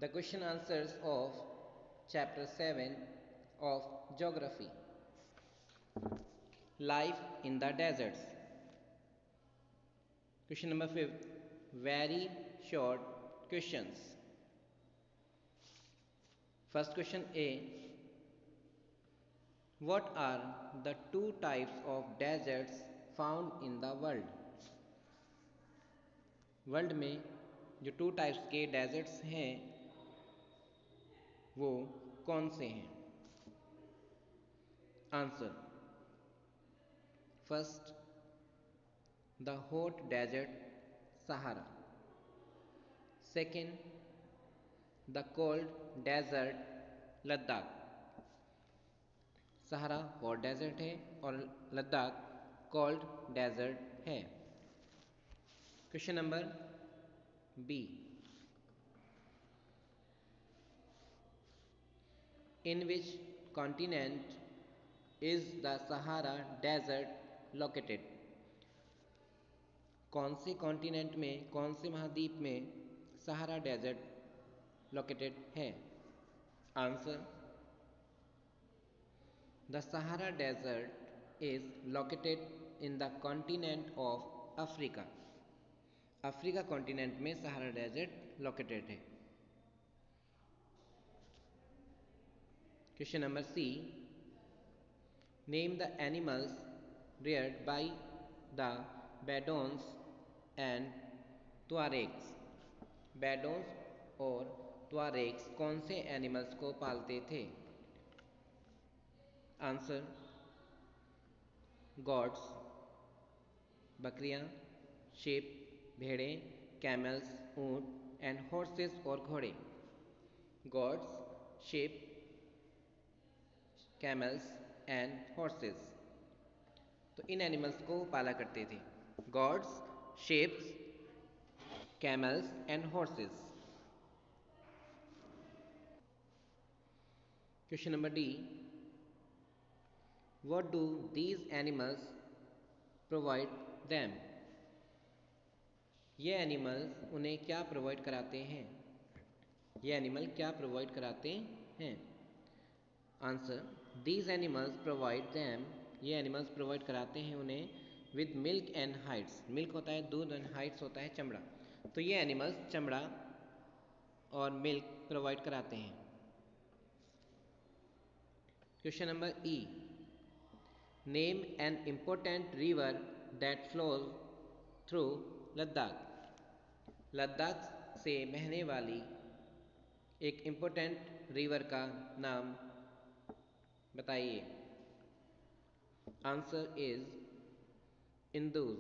The question answers of chapter 7 of geography. Life in the deserts. Question number 5. Very short questions. First question A. What are the two types of deserts found in the world? World में जो two types के desserts हैं वो कौन से हैं? Answer: first, the hot desert Sahara. Second, the cold desert Ladakh. Sahara hot desert है और लद्दाख कोल्ड डेजर्ट है. Question number B. In which continent is the Sahara Desert located? कौन से कॉन्टिनेंट में, कौन से महाद्वीप में सहारा डेजर्ट लोकेटेड है? Answer: the Sahara desert is located in the continent of Africa. Africa continent में सहारा डेजर्ट लोकेटेड है. Question number C. Name the animals reared by the Bedouins and Tuaregs. Bedouins और Tuaregs कौन से animals को पालते थे? Answer: goats, बकरियां, sheep, भेड़ें, कैमल्स, ऊंट एंड हॉर्सेस और घोड़े. Goats, sheep, camels and horses. तो इन एनिमल्स को पाला करते थे. Goats, sheeps, camels and horses. Question number D. What do these animals provide them? ये एनिमल्स उन्हें क्या प्रोवाइड कराते हैं? ये एनिमल क्या प्रोवाइड कराते हैं? Answer: these animals provide them. ये एनिमल्स प्रोवाइड कराते हैं उन्हें with milk and hides. Milk होता है दूध एंड हाइड्स होता है चमड़ा. तो ये एनिमल्स चमड़ा और मिल्क प्रोवाइड कराते हैं. Question number E. Name an important river that flows through Ladakh. Ladakh से बहने वाली एक इम्पोर्टेंट रिवर का नाम बताइए. Answer is Indus.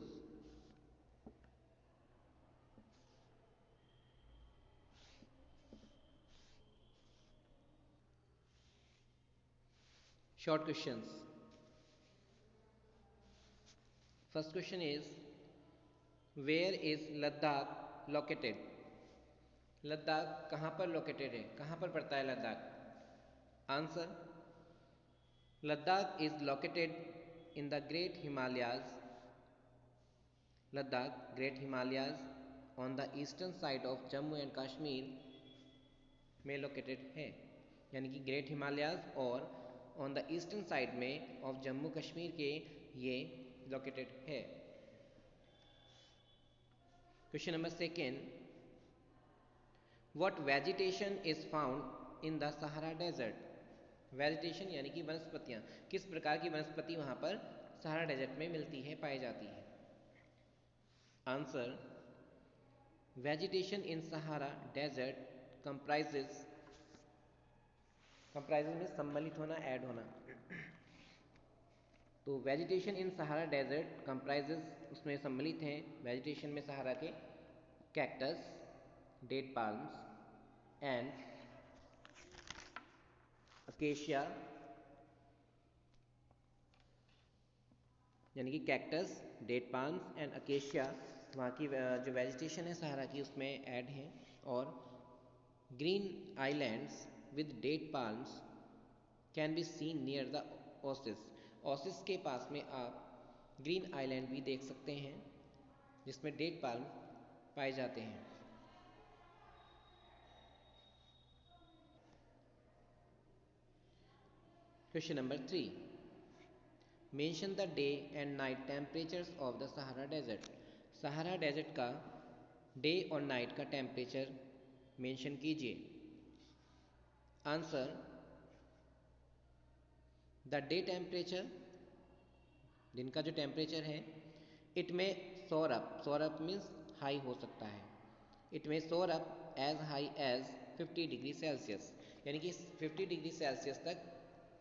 Short questions. First question is where is Ladakh located? Ladakh कहाँ पर लोकेटेड है? कहाँ पर पड़ता है Ladakh? Answer: Ladakh is located in the great Himalayas. Ladakh great Himalayas on the eastern side of Jammu and Kashmir में लोकेटेड है. यानी कि ग्रेट हिमालयाज और ऑन द ईस्टर्न साइड में ऑफ जम्मू कश्मीर के ये लोकेटेड है. Question number second. What vegetation is found in the Sahara desert? Vegetation यानी कि वनस्पतियां. किस प्रकार की वनस्पति वहां पर सहारा डेजर्ट में मिलती है, पाई जाती है? आंसर: वेजिटेशन इन सहारा डेजर्ट कंप्राइजेस में सम्मिलित होना, ऐड होना. तो वेजिटेशन इन सहारा डेजर्ट कंप्राइजेस, उसमें सम्मिलित हैं वेजिटेशन में सहारा के cactus, date palms and acacia. यानी कि cactus, date palms and acacia वहाँ की जो वेजिटेशन है सहारा की उसमें ऐड है. और green islands with date palms can be seen near the oasis. Oasis के पास में आप ग्रीन आइलैंड भी देख सकते हैं जिसमें डेट पाल्म पाए जाते हैं. Question number 3, mention the day and night temperatures of the Sahara desert. Sahara desert का डे और नाइट का टेम्परेचर मेंशन कीजिए। आंसर, द डे टेम्परेचर, दिन का जो टेम्परेचर है, it may soar up means high हो सकता है। It may soar up as high as 50 degree Celsius, यानी कि 50 डिग्री सेल्सियस तक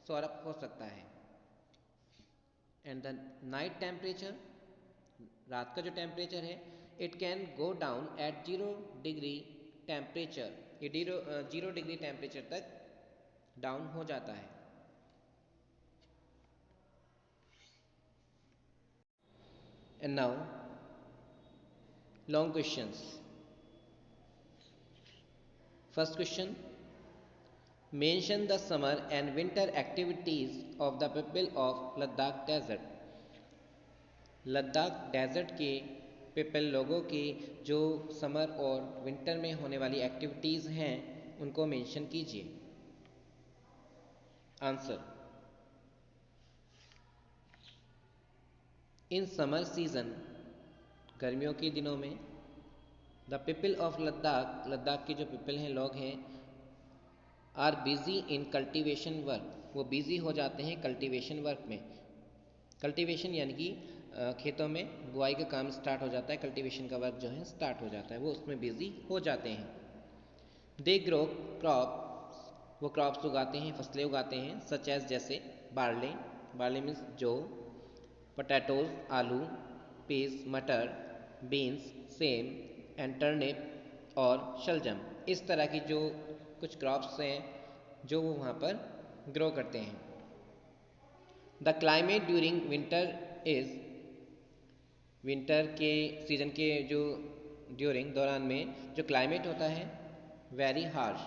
सोर अप हो सकता है। एंड द नाइट टेम्परेचर, रात का जो टेम्परेचर है, it can go down at 0 degree temperature, ये 0 डिग्री टेम्परेचर तक डाउन हो जाता है। And now long questions. First question, mention the summer and winter activities of the people of Ladakh desert. Ladakh desert के पीपल लोगों की जो समर और विंटर में होने वाली एक्टिविटीज़ हैं उनको मेंशन कीजिए। आंसर, इन समर सीजन, गर्मियों के दिनों में, the people of Ladakh, Ladakh के जो पीपल हैं, लोग हैं, are busy in cultivation work, वो बिजी हो जाते हैं कल्टीवेशन वर्क में। कल्टीवेशन यानी कि खेतों में बुआई का काम स्टार्ट हो जाता है, कल्टीवेशन का वर्क जो है स्टार्ट हो जाता है, वो उसमें बिजी हो जाते हैं। दे ग्रो क्रॉप्स, वो क्रॉप्स उगाते हैं, फसलें उगाते हैं, सच एज जैसे बार्ले, बार्ले मीन्स जौ, पोटैटोज आलू, पीस मटर, बीन्स सेम, एंड टर्निप और शलजम। इस तरह की जो कुछ क्रॉप्स हैं जो वो वहाँ पर ग्रो करते हैं। The climate during winter is, winter के सीजन के जो ड्यूरिंग दौरान में जो क्लाइमेट होता है, वेरी हार्श,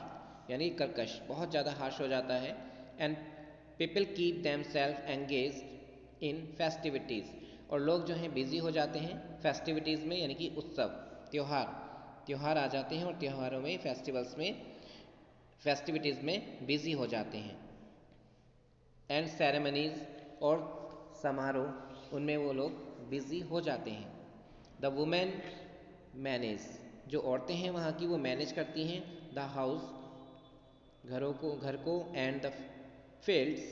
यानी कर्कश, बहुत ज़्यादा हार्श हो जाता है। And people keep them self engage in festivities, और लोग जो हैं बिजी हो जाते हैं फेस्टिविटीज़ में, यानी कि उत्सव, त्योहार आ जाते हैं और त्योहारों में, फेस्टिवल्स में, फेस्टिविटीज़ में बिजी हो जाते हैं। एंड सेरेमनीज, और समारोह, उनमें वो लोग बिजी हो जाते हैं। द वुमेन मैनेज, जो औरतें हैं वहाँ की वो मैनेज करती हैं द हाउस, घर को, एंड द फील्ड्स,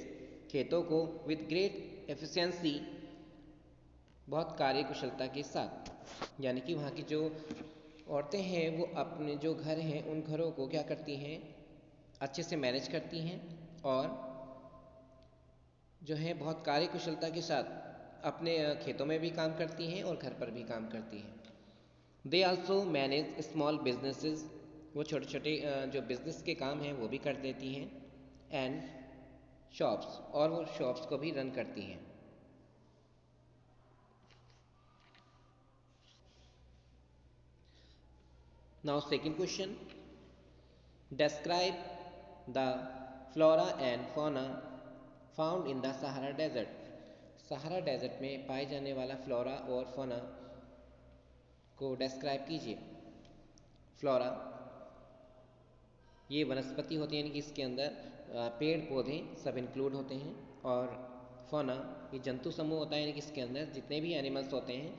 खेतों को, विद ग्रेट एफिशिएंसी, बहुत कार्यकुशलता के साथ। यानी कि वहाँ की जो औरतें हैं वो अपने जो घर हैं उन घरों को क्या करती हैं, अच्छे से मैनेज करती हैं और जो है बहुत कार्यकुशलता के साथ अपने खेतों में भी काम करती हैं और घर पर भी काम करती हैं। They also manage small businesses, वो छोटे छोटे जो बिजनेस के काम हैं वो भी कर देती हैं। एंड शॉप्स, और वो शॉप्स को भी रन करती हैं। Now second question, describe the flora and fauna found in the Sahara Desert। Sahara desert में पाए जाने वाला फ्लोरा और फोना को डिस्क्राइब कीजिए। फ्लोरा, ये वनस्पति होती है, यानी कि इसके अंदर पेड़ पौधे सब इंक्लूड होते हैं। और फोना, ये जंतु समूह होता है, यानी कि इसके अंदर जितने भी एनिमल्स होते हैं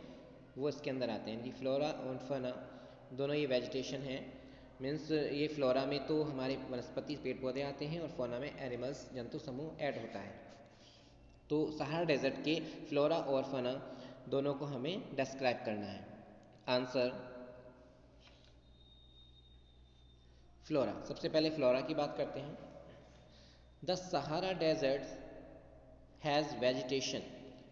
वो इसके अंदर आते हैं। यानी कि फ्लोरा और फोना दोनों ये वेजिटेशन है, मीन्स ये फ्लोरा में तो हमारे वनस्पति पेड़ पौधे आते हैं और फोना में एनिमल्स जंतु समूह ऐड होता है। तो सहारा डेजर्ट के फ्लोरा और फोना दोनों को हमें डिस्क्राइब करना है। Answer, flora. सबसे पहले फ्लोरा की बात करते हैं। The Sahara desert has vegetation,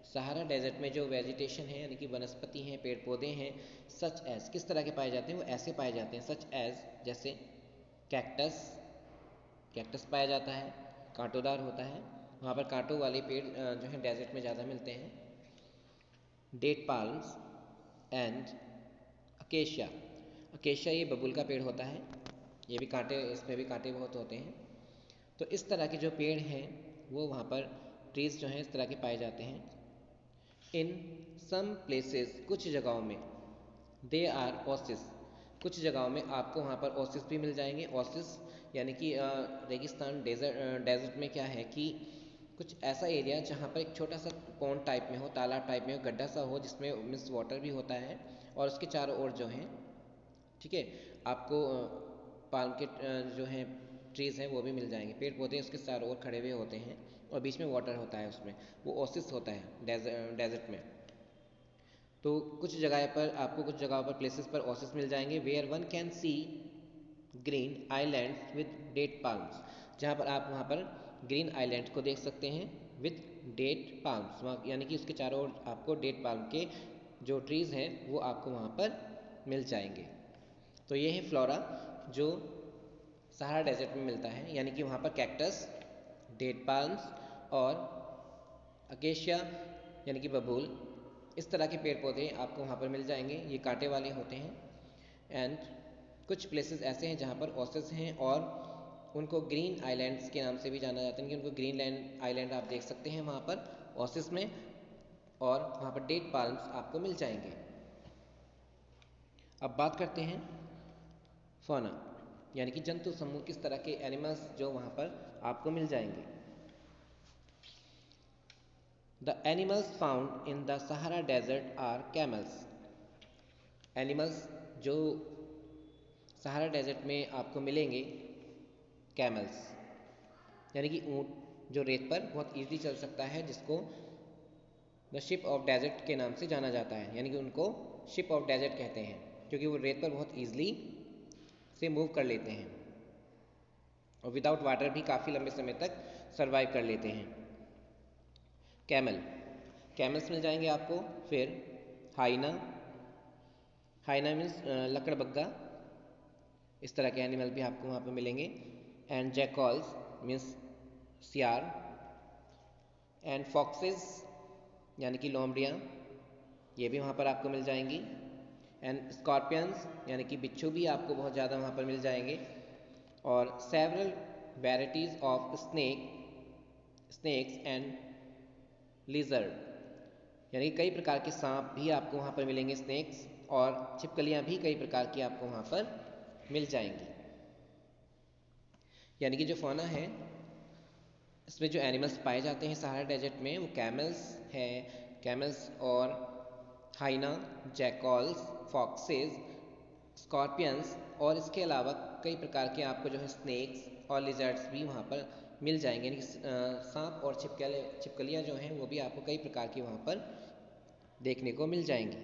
Sahara desert में जो वेजिटेशन है यानी कि वनस्पति हैं, पेड़ पौधे हैं, सच एज, किस तरह के पाए जाते हैं, वो ऐसे पाए जाते हैं, सच एज जैसे कैक्टस, कैक्टस पाया जाता है, कांटोदार होता है, वहाँ पर कांटों वाले पेड़ जो है डेजर्ट में ज़्यादा मिलते हैं। Date palms and acacia, acacia ये बबूल का पेड़ होता है, ये भी कांटे, इसमें भी कांटे बहुत होते हैं। तो इस तरह के जो पेड़ हैं वो वहाँ पर ट्रीज जो हैं इस तरह के पाए जाते हैं। इन सम प्लेसेस, कुछ जगहों में, दे आर ओसिस, कुछ जगहों में आपको वहाँ पर ओसिस भी मिल जाएंगे। ओसिस यानी कि रेगिस्तान, डेजर्ट में क्या है कि कुछ ऐसा एरिया जहाँ पर एक छोटा सा पॉन्ड टाइप में हो, तालाब टाइप में हो, गड्ढा सा हो जिसमें मीन्स वाटर भी होता है और उसके चारों ओर जो हैं, ठीक है, आपको पाल्म के जो हैं ट्रीज़ हैं वो भी मिल जाएंगे, पेड़ पौधे उसके चारों ओर खड़े हुए होते हैं और बीच में वाटर होता है, उसमें वो ओसिस होता है डेजर्ट में। तो कुछ जगह पर आपको, कुछ जगहों पर प्लेसेस पर ओसिस मिल जाएंगे where one can see green islands with date palms, जहाँ पर आप वहाँ पर ग्रीन आइलैंड को देख सकते हैं विद डेट पाल्म्स, यानी कि उसके चारों ओर आपको डेट पाल्म के जो ट्रीज़ हैं वो आपको वहाँ पर मिल जाएंगे। तो ये है फ्लोरा जो सहारा डेजर्ट में मिलता है, यानी कि वहाँ पर कैक्टस, डेट पाल्म्स और अकेशिया यानी कि बबूल, इस तरह के पेड़ पौधे आपको वहाँ पर मिल जाएंगे। ये कांटे वाले होते हैं। एंड कुछ प्लेसेस ऐसे हैं जहाँ पर ओसिस हैं और उनको ग्रीन आइलैंड्स के नाम से भी जाना जाता है, कि उनको ग्रीन लैंड आइलैंड आप देख सकते हैं वहाँ पर ओसिस में, और वहाँ पर डेट पाल्म्स आपको मिल जाएंगे। अब बात करते हैं फौना, यानी कि जंतु समूह, किस तरह के एनिमल्स जो वहाँ पर आपको मिल जाएंगे। The animals found in the Sahara desert are camels. Animals जो सहारा डेजर्ट में आपको मिलेंगे, कैमल्स यानी कि ऊँट जो रेत पर बहुत ईजीली चल सकता है, जिसको द शिप ऑफ डेजर्ट के नाम से जाना जाता है, यानी कि उनको शिप ऑफ डेजर्ट कहते हैं क्योंकि वो रेत पर बहुत ईजिली से मूव कर लेते हैं और विदाउट वाटर भी काफ़ी लंबे समय तक सर्वाइव कर लेते हैं। कैमल, कैमल्स मिल जाएंगे आपको। फिर हाइना, हाइना मीन्स लकड़बग्गा, इस तरह के एनिमल भी आपको वहाँ पर मिलेंगे। एंड जैकॉल्स मीन्स सियार। एंड फॉक्सेस यानी कि लोमड़ियाँ, ये भी वहाँ पर आपको मिल जाएंगी। एंड स्कॉर्पियंस यानी कि बिच्छू भी आपको बहुत ज़्यादा वहाँ पर मिल जाएंगे। और several varieties of snakes and lizard, यानी कई प्रकार के सांप भी आपको वहाँ पर मिलेंगे, स्नेक्स, और छिपकलियाँ भी कई प्रकार की आपको वहाँ पर मिल जाएंगी। यानी कि जो फौना है इसमें जो एनिमल्स पाए जाते हैं सहारा डेजर्ट में वो कैमल्स हैं, कैमल्स और हाइना, जैकॉल्स, फॉक्सेस, स्कॉर्पियंस, और इसके अलावा कई प्रकार के आपको जो है स्नेक्स और लिजर्ड्स भी वहाँ पर मिल जाएंगे, यानी कि सांप और छिपकलियाँ जो हैं वो भी आपको कई प्रकार की वहाँ पर देखने को मिल जाएंगी।